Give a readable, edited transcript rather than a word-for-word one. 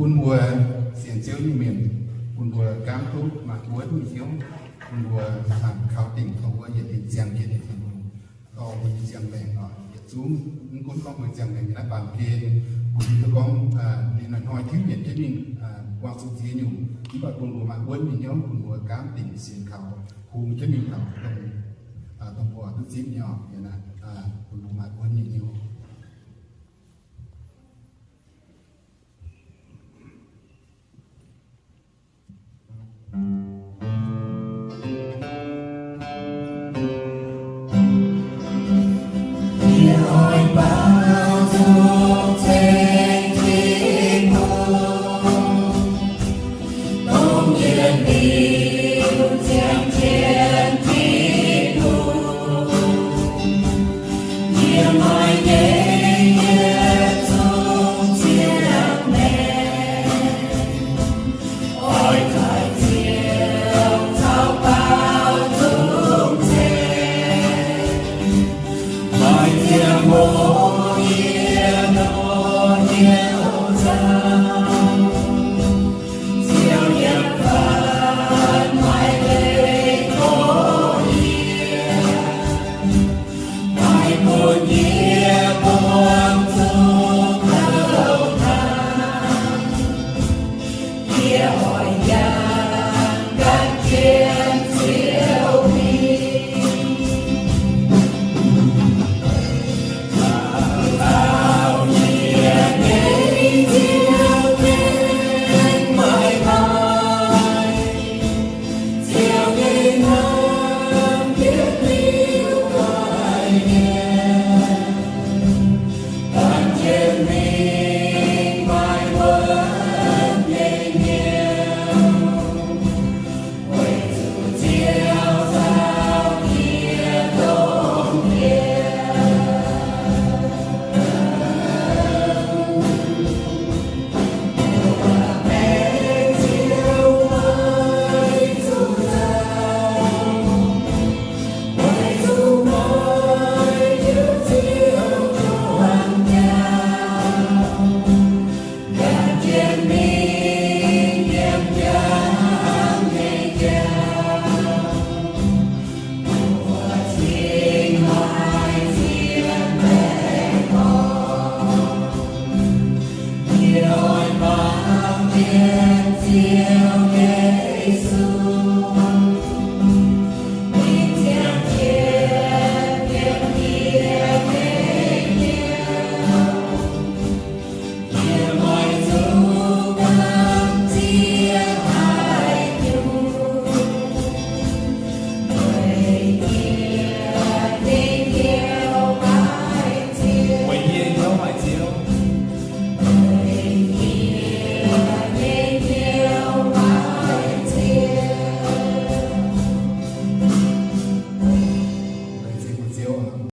buôn mùa xiển chiếu như miền buôn mùa cam tốt mà cuốn như chiếu buôn mùa làm khảo tỉnh không có nhiệt tình giang kiệt thì có một giang bèn rồi nhiệt xuống cũng có một giang bèn là bằng kia cũng tôi có nên là nói thiếu nhiệt cho mình qua số phía nhiều chúng ta buôn mùa mà cuốn như nhóm buôn mùa cam tỉnh xiển khảo cùng cho mình khảo tổng bộ tức xíp nhỏ như là buôn mùa mà cuốn như nhiều Hãy subscribe cho kênh Ghiền Mì Gõ để không bỏ lỡ những video hấp dẫn.